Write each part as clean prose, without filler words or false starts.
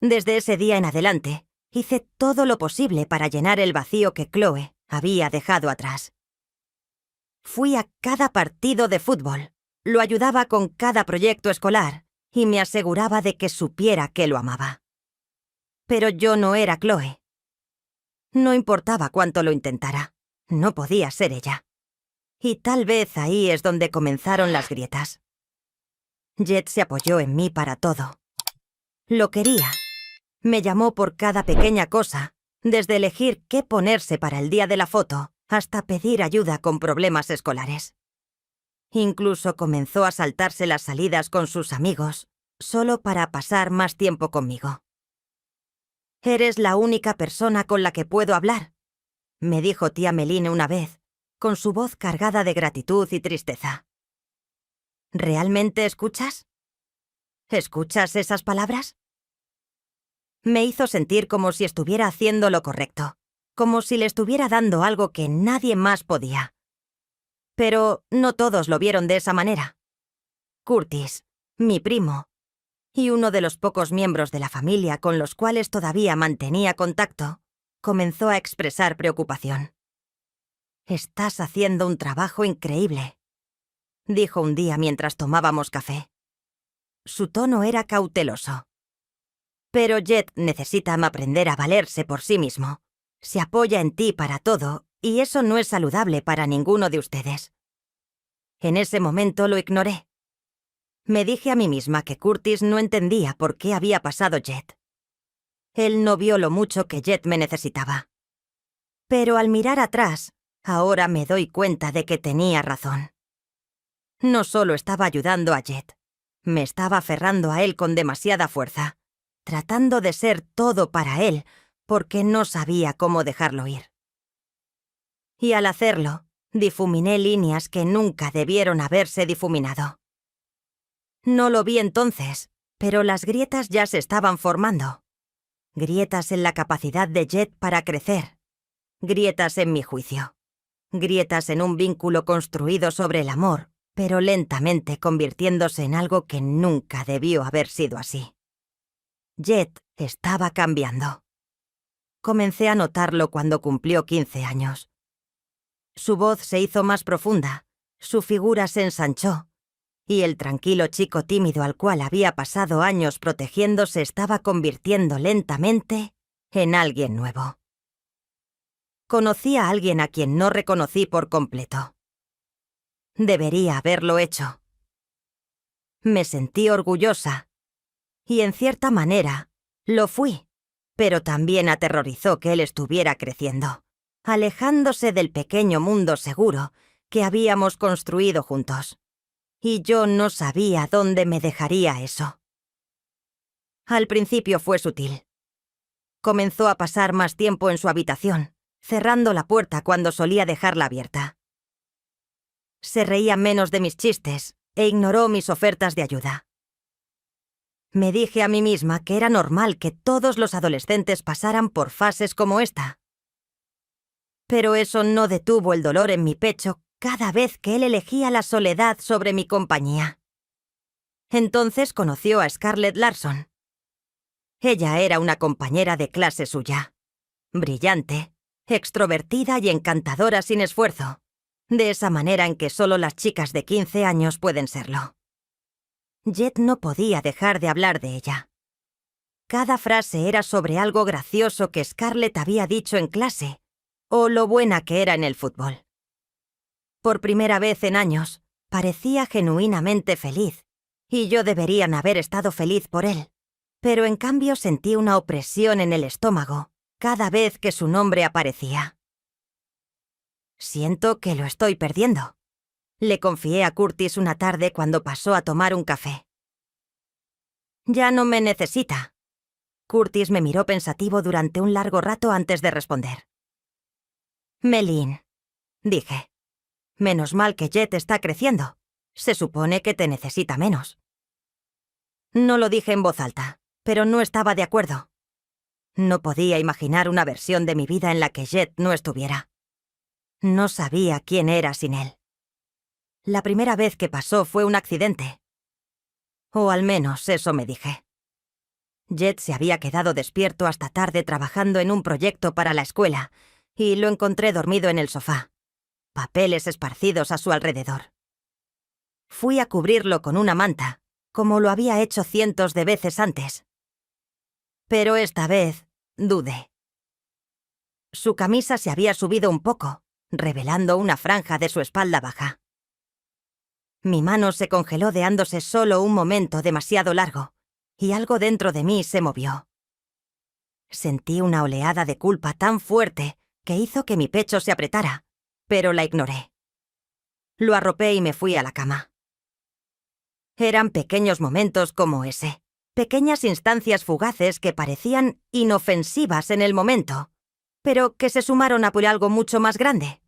Desde ese día en adelante, hice todo lo posible para llenar el vacío que Chloe había dejado atrás. Fui a cada partido de fútbol, lo ayudaba con cada proyecto escolar y me aseguraba de que supiera que lo amaba. Pero yo no era Chloe. No importaba cuánto lo intentara, no podía ser ella. Y tal vez ahí es donde comenzaron las grietas. Jet se apoyó en mí para todo. Lo quería. Me llamó por cada pequeña cosa, desde elegir qué ponerse para el día de la foto hasta pedir ayuda con problemas escolares. Incluso comenzó a saltarse las salidas con sus amigos, solo para pasar más tiempo conmigo. «Eres la única persona con la que puedo hablar», me dijo tía Meline una vez, con su voz cargada de gratitud y tristeza. «¿Realmente escuchas? ¿Escuchas esas palabras?» Me hizo sentir como si estuviera haciendo lo correcto, como si le estuviera dando algo que nadie más podía. Pero no todos lo vieron de esa manera. Curtis, mi primo, y uno de los pocos miembros de la familia con los cuales todavía mantenía contacto, comenzó a expresar preocupación. «Estás haciendo un trabajo increíble», dijo un día mientras tomábamos café. Su tono era cauteloso. «Pero Jet necesita aprender a valerse por sí mismo. Se apoya en ti para todo, y eso no es saludable para ninguno de ustedes». En ese momento lo ignoré. Me dije a mí misma que Curtis no entendía por qué había pasado Jet. Él no vio lo mucho que Jet me necesitaba. Pero al mirar atrás, ahora me doy cuenta de que tenía razón. No solo estaba ayudando a Jet, me estaba aferrando a él con demasiada fuerza, tratando de ser todo para él, porque no sabía cómo dejarlo ir. Y al hacerlo, difuminé líneas que nunca debieron haberse difuminado. No lo vi entonces, pero las grietas ya se estaban formando. Grietas en la capacidad de Jet para crecer. Grietas en mi juicio. Grietas en un vínculo construido sobre el amor, pero lentamente convirtiéndose en algo que nunca debió haber sido así. Jet estaba cambiando. Comencé a notarlo cuando cumplió 15 años. Su voz se hizo más profunda, su figura se ensanchó, y el tranquilo chico tímido al cual había pasado años protegiendo se estaba convirtiendo lentamente en alguien nuevo. Conocí a alguien a quien no reconocí por completo. Debería haberlo hecho. Me sentí orgullosa, y en cierta manera lo fui, pero también aterrorizó que él estuviera creciendo, alejándose del pequeño mundo seguro que habíamos construido juntos. Y yo no sabía dónde me dejaría eso. Al principio fue sutil. Comenzó a pasar más tiempo en su habitación, cerrando la puerta cuando solía dejarla abierta. Se reía menos de mis chistes e ignoró mis ofertas de ayuda. Me dije a mí misma que era normal que todos los adolescentes pasaran por fases como esta. Pero eso no detuvo el dolor en mi pecho cada vez que él elegía la soledad sobre mi compañía. Entonces conoció a Scarlett Larson. Ella era una compañera de clase suya. Brillante, extrovertida y encantadora sin esfuerzo, de esa manera en que solo las chicas de 15 años pueden serlo. Jet no podía dejar de hablar de ella. Cada frase era sobre algo gracioso que Scarlett había dicho en clase, o lo buena que era en el fútbol. Por primera vez en años, parecía genuinamente feliz, y yo debería haber estado feliz por él, pero en cambio sentí una opresión en el estómago cada vez que su nombre aparecía. «Siento que lo estoy perdiendo», le confié a Curtis una tarde cuando pasó a tomar un café. «Ya no me necesita». Curtis me miró pensativo durante un largo rato antes de responder. «Meline», dije. «Menos mal que Jet está creciendo. Se supone que te necesita menos». No lo dije en voz alta, pero no estaba de acuerdo. No podía imaginar una versión de mi vida en la que Jet no estuviera. No sabía quién era sin él. La primera vez que pasó fue un accidente. O al menos eso me dije. Jet se había quedado despierto hasta tarde trabajando en un proyecto para la escuela, y lo encontré dormido en el sofá, papeles esparcidos a su alrededor. Fui a cubrirlo con una manta, como lo había hecho cientos de veces antes. Pero esta vez dudé. Su camisa se había subido un poco, revelando una franja de su espalda baja. Mi mano se congeló deándose solo un momento demasiado largo, y algo dentro de mí se movió. Sentí una oleada de culpa tan fuerte que hizo que mi pecho se apretara, pero la ignoré. Lo arropé y me fui a la cama. Eran pequeños momentos como ese, pequeñas instancias fugaces que parecían inofensivas en el momento, pero que se sumaron a por algo mucho más grande.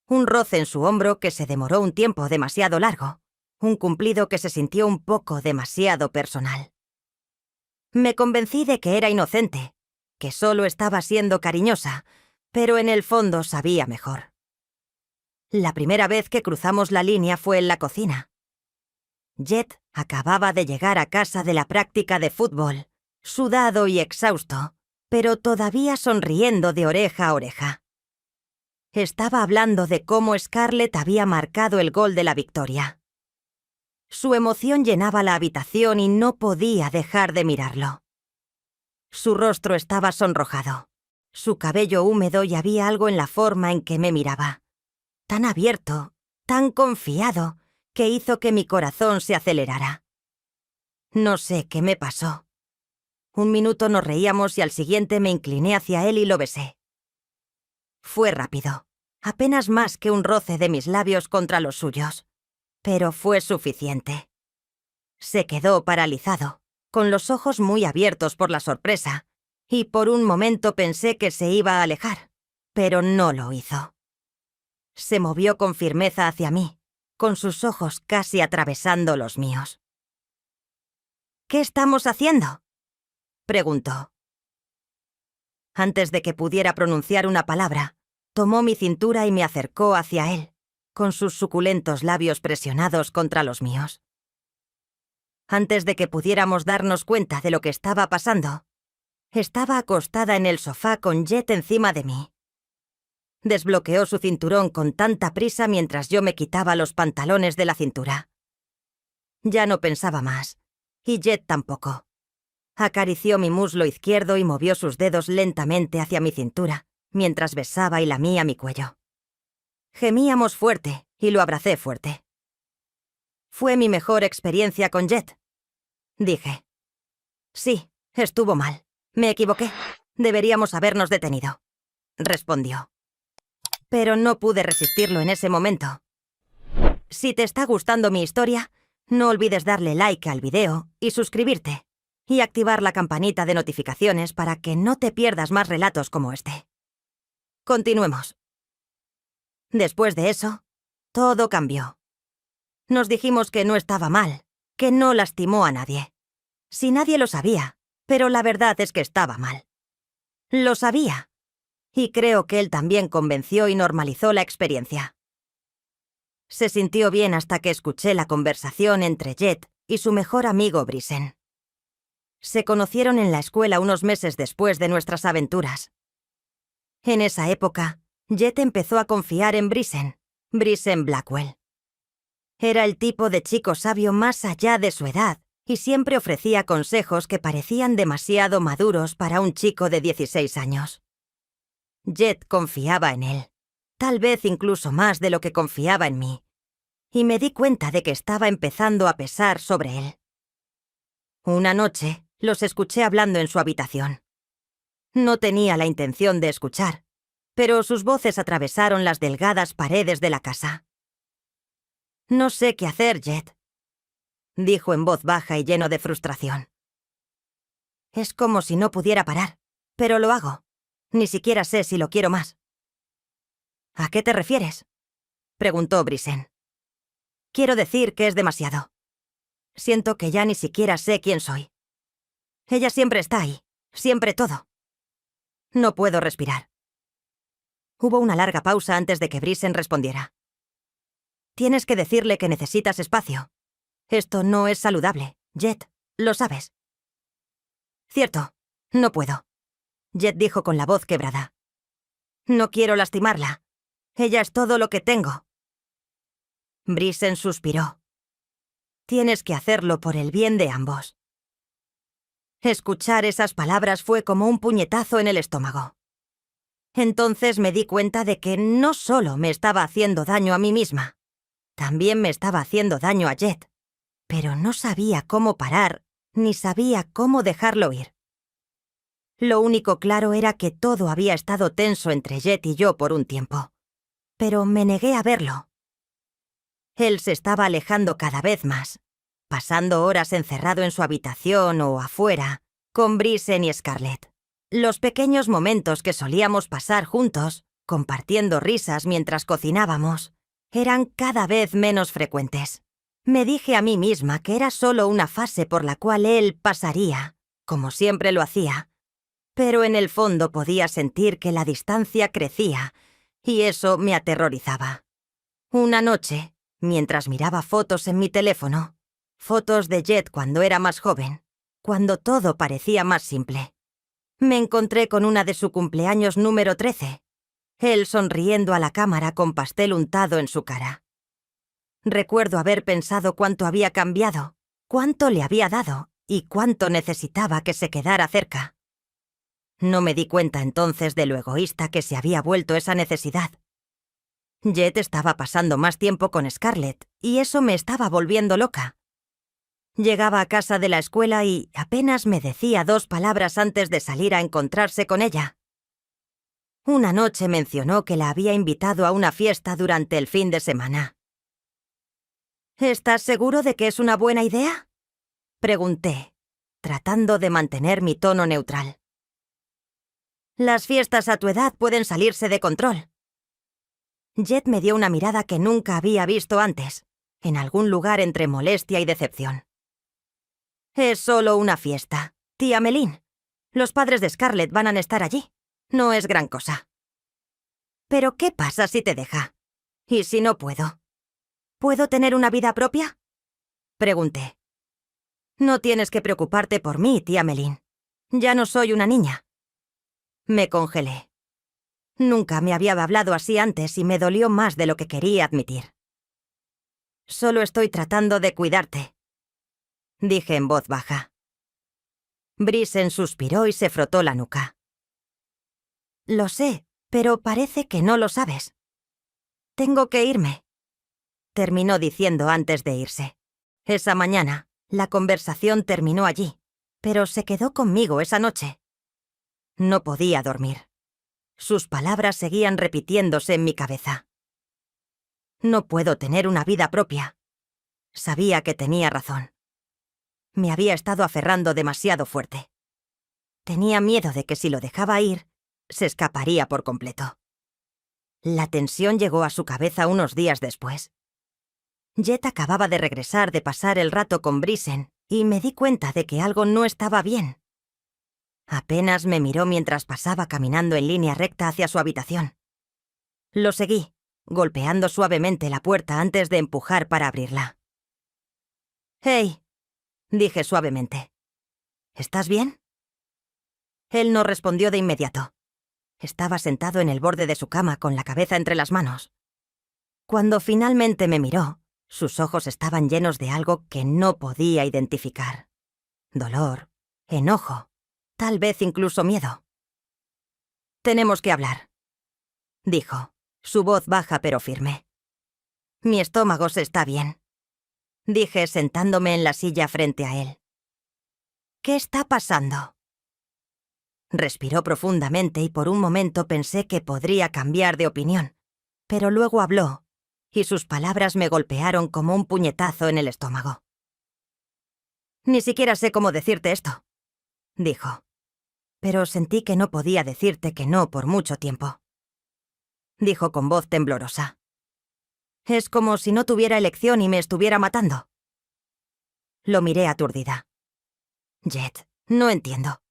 Un roce en su hombro que se demoró un tiempo demasiado largo, un cumplido que se sintió un poco demasiado personal. Me convencí de que era inocente, que solo estaba siendo cariñosa, pero en el fondo sabía mejor. La primera vez que cruzamos la línea fue en la cocina. Jet acababa de llegar a casa de la práctica de fútbol, sudado y exhausto, pero todavía sonriendo de oreja a oreja. Estaba hablando de cómo Scarlett había marcado el gol de la victoria. Su emoción llenaba la habitación y no podía dejar de mirarlo. Su rostro estaba sonrojado, su cabello húmedo y había algo en la forma en que me miraba. Tan abierto, tan confiado, que hizo que mi corazón se acelerara. No sé qué me pasó. Un minuto nos reíamos y al siguiente me incliné hacia él y lo besé. Fue rápido, apenas más que un roce de mis labios contra los suyos, pero fue suficiente. Se quedó paralizado, con los ojos muy abiertos por la sorpresa, y por un momento pensé que se iba a alejar, pero no lo hizo. Se movió con firmeza hacia mí, con sus ojos casi atravesando los míos. «¿Qué estamos haciendo?», preguntó. Antes de que pudiera pronunciar una palabra, tomó mi cintura y me acercó hacia él, con sus suculentos labios presionados contra los míos. Antes de que pudiéramos darnos cuenta de lo que estaba pasando, estaba acostada en el sofá con Jet encima de mí. Desbloqueó su cinturón con tanta prisa mientras yo me quitaba los pantalones de la cintura. Ya no pensaba más, y Jet tampoco. Acarició mi muslo izquierdo y movió sus dedos lentamente hacia mi cintura, mientras besaba y lamía mi cuello. Gemíamos fuerte, y lo abracé fuerte. Fue mi mejor experiencia con Jet, dije. Sí, estuvo mal. Me equivoqué. Deberíamos habernos detenido, respondió. Pero no pude resistirlo en ese momento. Si te está gustando mi historia, no olvides darle like al video y suscribirte, y activar la campanita de notificaciones para que no te pierdas más relatos como este. Continuemos. Después de eso, todo cambió. Nos dijimos que no estaba mal, que no lastimó a nadie. Si nadie lo sabía, pero la verdad es que estaba mal. Lo sabía. Y creo que él también convenció y normalizó la experiencia. Se sintió bien hasta que escuché la conversación entre Jet y su mejor amigo Brisen. Se conocieron en la escuela unos meses después de nuestras aventuras. En esa época, Jet empezó a confiar en Brisen Blackwell. Era el tipo de chico sabio más allá de su edad y siempre ofrecía consejos que parecían demasiado maduros para un chico de 16 años. Jet confiaba en él, tal vez incluso más de lo que confiaba en mí, y me di cuenta de que estaba empezando a pesar sobre él. Una noche, los escuché hablando en su habitación. No tenía la intención de escuchar, pero sus voces atravesaron las delgadas paredes de la casa. «No sé qué hacer, Jet», dijo en voz baja y lleno de frustración. «Es como si no pudiera parar, pero lo hago. Ni siquiera sé si lo quiero más». «¿A qué te refieres?», preguntó Brisen. «Quiero decir que es demasiado. Siento que ya ni siquiera sé quién soy. Ella siempre está ahí, siempre todo. No puedo respirar». Hubo una larga pausa antes de que Brisen respondiera. «Tienes que decirle que necesitas espacio. Esto no es saludable, Jet, lo sabes». Cierto, no puedo. Jet dijo con la voz quebrada. No quiero lastimarla. Ella es todo lo que tengo. Brisen suspiró. Tienes que hacerlo por el bien de ambos. Escuchar esas palabras fue como un puñetazo en el estómago. Entonces me di cuenta de que no solo me estaba haciendo daño a mí misma, también me estaba haciendo daño a Jet, pero no sabía cómo parar, ni sabía cómo dejarlo ir. Lo único claro era que todo había estado tenso entre Jet y yo por un tiempo, pero me negué a verlo. Él se estaba alejando cada vez más, pasando horas encerrado en su habitación o afuera, con Brisen y Scarlett. Los pequeños momentos que solíamos pasar juntos, compartiendo risas mientras cocinábamos, eran cada vez menos frecuentes. Me dije a mí misma que era solo una fase por la cual él pasaría, como siempre lo hacía, pero en el fondo podía sentir que la distancia crecía, y eso me aterrorizaba. Una noche, mientras miraba fotos en mi teléfono, fotos de Jet cuando era más joven, cuando todo parecía más simple, me encontré con una de su cumpleaños número 13, él sonriendo a la cámara con pastel untado en su cara. Recuerdo haber pensado cuánto había cambiado, cuánto le había dado y cuánto necesitaba que se quedara cerca. No me di cuenta entonces de lo egoísta que se había vuelto esa necesidad. Jet estaba pasando más tiempo con Scarlett y eso me estaba volviendo loca. Llegaba a casa de la escuela y apenas me decía 2 palabras antes de salir a encontrarse con ella. Una noche mencionó que la había invitado a una fiesta durante el fin de semana. ¿Estás seguro de que es una buena idea?, pregunté, tratando de mantener mi tono neutral. Las fiestas a tu edad pueden salirse de control. Jet me dio una mirada que nunca había visto antes, en algún lugar entre molestia y decepción. Es solo una fiesta, tía Melín. Los padres de Scarlett van a estar allí. No es gran cosa. ¿Pero qué pasa si te deja? ¿Y si no puedo? ¿Puedo tener una vida propia?, pregunté. No tienes que preocuparte por mí, tía Melín. Ya no soy una niña. Me congelé. Nunca me había hablado así antes y me dolió más de lo que quería admitir. Solo estoy tratando de cuidarte, dije en voz baja. Brisen suspiró y se frotó la nuca. Lo sé, pero parece que no lo sabes. Tengo que irme, terminó diciendo antes de irse. Esa mañana, la conversación terminó allí, pero se quedó conmigo esa noche. No podía dormir. Sus palabras seguían repitiéndose en mi cabeza. No puedo tener una vida propia. Sabía que tenía razón. Me había estado aferrando demasiado fuerte. Tenía miedo de que si lo dejaba ir, se escaparía por completo. La tensión llegó a su cabeza unos días después. Jet acababa de regresar de pasar el rato con Brisen y me di cuenta de que algo no estaba bien. Apenas me miró mientras pasaba caminando en línea recta hacia su habitación. Lo seguí, golpeando suavemente la puerta antes de empujar para abrirla. «Hey», dije suavemente. «¿Estás bien?». Él no respondió de inmediato. Estaba sentado en el borde de su cama con la cabeza entre las manos. Cuando finalmente me miró, sus ojos estaban llenos de algo que no podía identificar. Dolor, enojo, tal vez incluso miedo. «Tenemos que hablar», dijo, su voz baja pero firme. «Mi estómago se está bien», dije sentándome en la silla frente a él. «¿Qué está pasando?». Respiró profundamente y por un momento pensé que podría cambiar de opinión, pero luego habló, y sus palabras me golpearon como un puñetazo en el estómago. «Ni siquiera sé cómo decirte esto», dijo, «pero sentí que no podía decirte que no por mucho tiempo», dijo con voz temblorosa. «Es como si no tuviera elección y me estuviera matando». Lo miré aturdida. «Jet, no entiendo».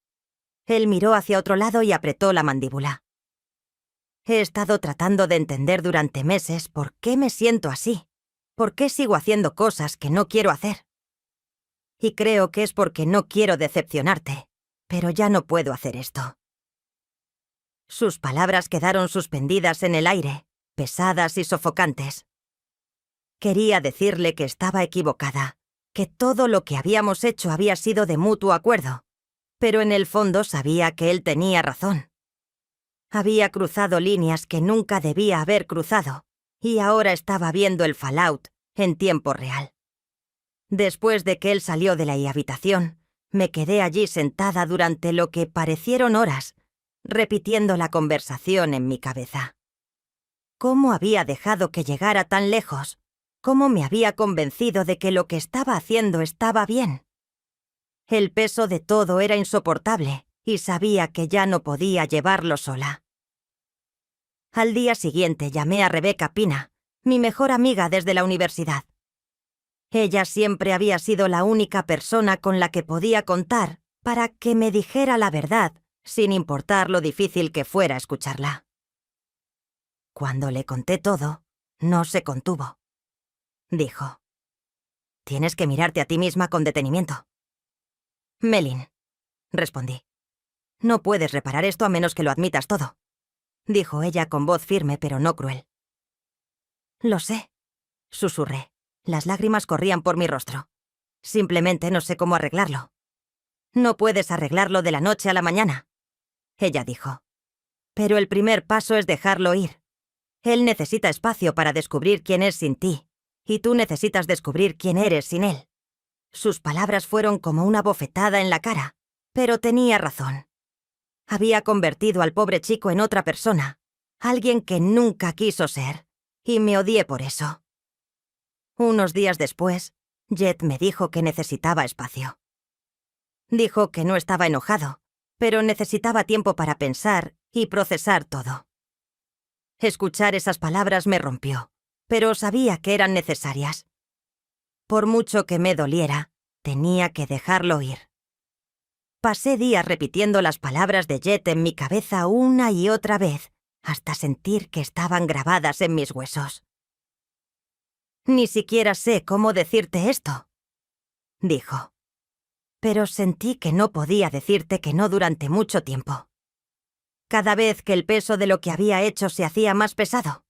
Él miró hacia otro lado y apretó la mandíbula. He estado tratando de entender durante meses por qué me siento así, por qué sigo haciendo cosas que no quiero hacer. Y creo que es porque no quiero decepcionarte, pero ya no puedo hacer esto. Sus palabras quedaron suspendidas en el aire, pesadas y sofocantes. Quería decirle que estaba equivocada, que todo lo que habíamos hecho había sido de mutuo acuerdo, pero en el fondo sabía que él tenía razón. Había cruzado líneas que nunca debía haber cruzado, y ahora estaba viendo el fallout en tiempo real. Después de que él salió de la habitación, me quedé allí sentada durante lo que parecieron horas, repitiendo la conversación en mi cabeza. ¿Cómo había dejado que llegara tan lejos? ¿Cómo me había convencido de que lo que estaba haciendo estaba bien? El peso de todo era insoportable y sabía que ya no podía llevarlo sola. Al día siguiente llamé a Rebecca Pina, mi mejor amiga desde la universidad. Ella siempre había sido la única persona con la que podía contar para que me dijera la verdad, sin importar lo difícil que fuera escucharla. Cuando le conté todo, no se contuvo. Dijo: «Tienes que mirarte a ti misma con detenimiento». «Melin», respondí. «No puedes reparar esto a menos que lo admitas todo», dijo ella con voz firme pero no cruel. «Lo sé», susurré. Las lágrimas corrían por mi rostro. «Simplemente no sé cómo arreglarlo». «No puedes arreglarlo de la noche a la mañana», ella dijo. «Pero el primer paso es dejarlo ir. Él necesita espacio para descubrir quién es sin ti, y tú necesitas descubrir quién eres sin él». Sus palabras fueron como una bofetada en la cara, pero tenía razón. Había convertido al pobre chico en otra persona, alguien que nunca quiso ser, y me odié por eso. Unos días después, Jet me dijo que necesitaba espacio. Dijo que no estaba enojado, pero necesitaba tiempo para pensar y procesar todo. Escuchar esas palabras me rompió, pero sabía que eran necesarias. Por mucho que me doliera, tenía que dejarlo ir. Pasé días repitiendo las palabras de Jet en mi cabeza una y otra vez, hasta sentir que estaban grabadas en mis huesos. «Ni siquiera sé cómo decirte esto», dijo. Pero sentí que no podía decirte que no durante mucho tiempo. Cada vez que el peso de lo que había hecho se hacía más pesado,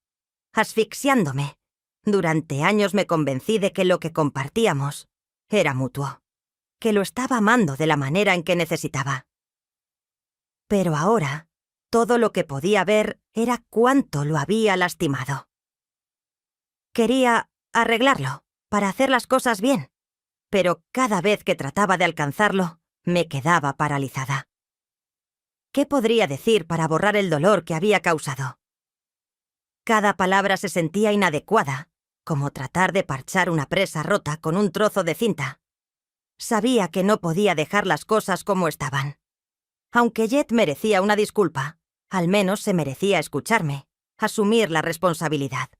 asfixiándome, durante años me convencí de que lo que compartíamos era mutuo, que lo estaba amando de la manera en que necesitaba. Pero ahora, todo lo que podía ver era cuánto lo había lastimado. Quería arreglarlo, para hacer las cosas bien, pero cada vez que trataba de alcanzarlo, me quedaba paralizada. ¿Qué podría decir para borrar el dolor que había causado? Cada palabra se sentía inadecuada, como tratar de parchar una presa rota con un trozo de cinta. Sabía que no podía dejar las cosas como estaban. Aunque Jet merecía una disculpa, al menos se merecía escucharme, asumir la responsabilidad.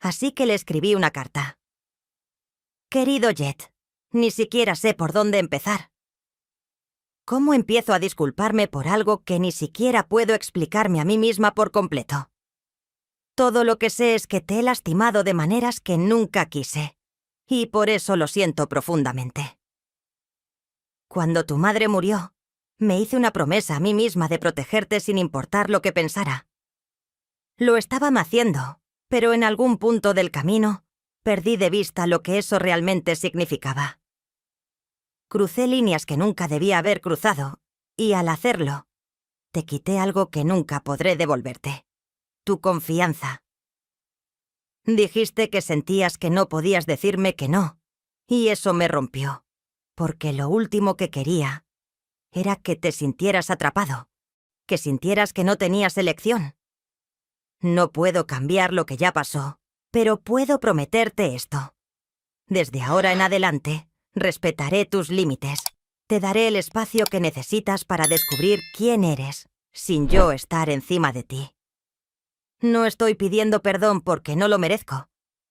Así que le escribí una carta. «Querido Jet, ni siquiera sé por dónde empezar. ¿Cómo empiezo a disculparme por algo que ni siquiera puedo explicarme a mí misma por completo? Todo lo que sé es que te he lastimado de maneras que nunca quise, y por eso lo siento profundamente. Cuando tu madre murió, me hice una promesa a mí misma de protegerte sin importar lo que pensara. Lo estaba haciendo, pero en algún punto del camino perdí de vista lo que eso realmente significaba. Crucé líneas que nunca debía haber cruzado, y al hacerlo, te quité algo que nunca podré devolverte: tu confianza. Dijiste que sentías que no podías decirme que no, y eso me rompió, porque lo último que quería era que te sintieras atrapado, que sintieras que no tenías elección. No puedo cambiar lo que ya pasó, pero puedo prometerte esto. Desde ahora en adelante, respetaré tus límites. Te daré el espacio que necesitas para descubrir quién eres, sin yo estar encima de ti. No estoy pidiendo perdón porque no lo merezco,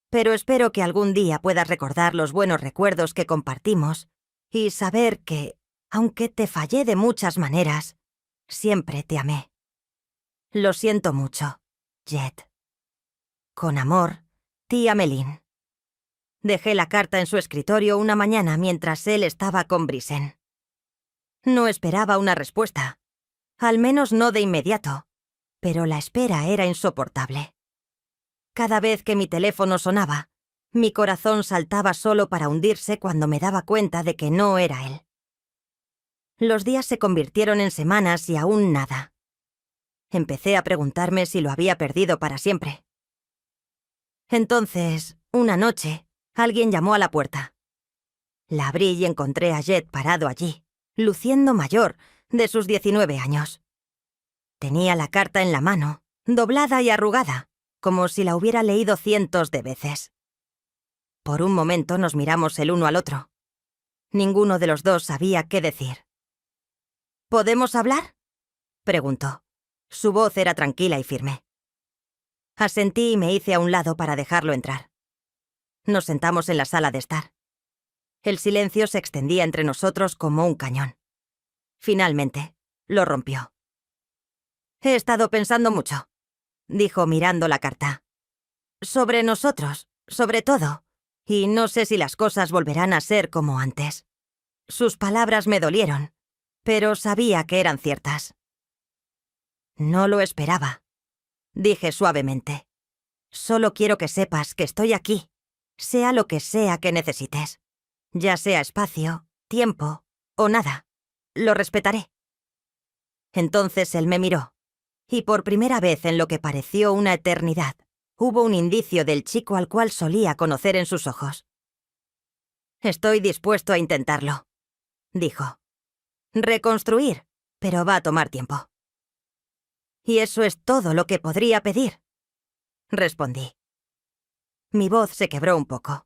pero espero que algún día puedas recordar los buenos recuerdos que compartimos y saber que, aunque te fallé de muchas maneras, siempre te amé. Lo siento mucho, Jet. Con amor, tía Melin». Dejé la carta en su escritorio una mañana mientras él estaba con Brisen. No esperaba una respuesta. Al menos no de inmediato. Pero la espera era insoportable. Cada vez que mi teléfono sonaba, mi corazón saltaba solo para hundirse cuando me daba cuenta de que no era él. Los días se convirtieron en semanas y aún nada. Empecé a preguntarme si lo había perdido para siempre. Entonces, una noche, alguien llamó a la puerta. La abrí y encontré a Jet parado allí, luciendo mayor, de sus 19 años. Tenía la carta en la mano, doblada y arrugada, como si la hubiera leído cientos de veces. Por un momento nos miramos el uno al otro. Ninguno de los dos sabía qué decir. ¿Podemos hablar?, preguntó. Su voz era tranquila y firme. Asentí y me hice a un lado para dejarlo entrar. Nos sentamos en la sala de estar. El silencio se extendía entre nosotros como un cañón. Finalmente, lo rompió. «He estado pensando mucho», dijo mirando la carta. «Sobre nosotros, sobre todo, y no sé si las cosas volverán a ser como antes». Sus palabras me dolieron, pero sabía que eran ciertas. «No lo esperaba», dije suavemente. «Solo quiero que sepas que estoy aquí, sea lo que sea que necesites. Ya sea espacio, tiempo o nada. Lo respetaré». Entonces él me miró, y por primera vez en lo que pareció una eternidad, hubo un indicio del chico al cual solía conocer en sus ojos. «Estoy dispuesto a intentarlo», dijo. «Reconstruir, pero va a tomar tiempo». «Y eso es todo lo que podría pedir», respondí. Mi voz se quebró un poco.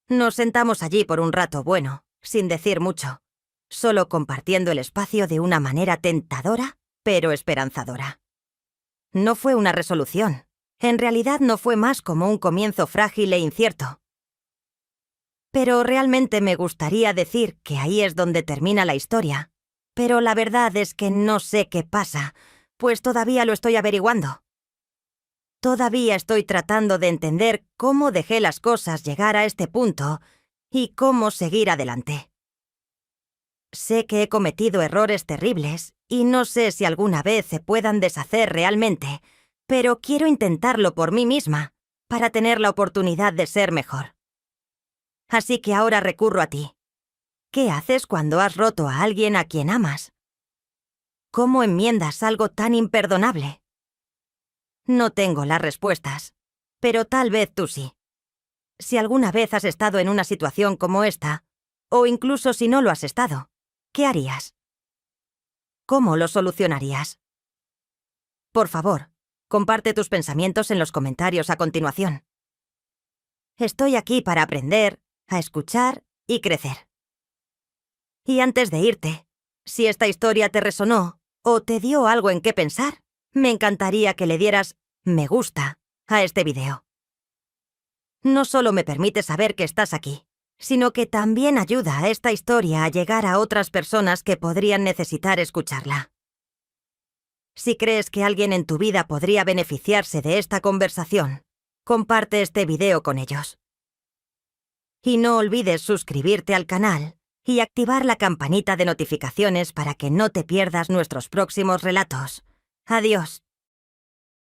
Nos sentamos allí por un rato bueno, sin decir mucho, solo compartiendo el espacio de una manera tentadora, pero esperanzadora. No fue una resolución. En realidad no fue más como un comienzo frágil e incierto. Pero realmente me gustaría decir que ahí es donde termina la historia. Pero la verdad es que no sé qué pasa, pues todavía lo estoy averiguando. Todavía estoy tratando de entender cómo dejé las cosas llegar a este punto y cómo seguir adelante. Sé que he cometido errores terribles y no sé si alguna vez se puedan deshacer realmente, pero quiero intentarlo por mí misma, para tener la oportunidad de ser mejor. Así que ahora recurro a ti. ¿Qué haces cuando has roto a alguien a quien amas? ¿Cómo enmiendas algo tan imperdonable? No tengo las respuestas, pero tal vez tú sí. Si alguna vez has estado en una situación como esta, o incluso si no lo has estado, ¿qué harías? ¿Cómo lo solucionarías? Por favor, comparte tus pensamientos en los comentarios a continuación. Estoy aquí para aprender, a escuchar y crecer. Y antes de irte, si esta historia te resonó o te dio algo en qué pensar, me encantaría que le dieras me gusta a este video. No solo me permite saber que estás aquí, sino que también ayuda a esta historia a llegar a otras personas que podrían necesitar escucharla. Si crees que alguien en tu vida podría beneficiarse de esta conversación, comparte este video con ellos. Y no olvides suscribirte al canal y activar la campanita de notificaciones para que no te pierdas nuestros próximos relatos. Adiós.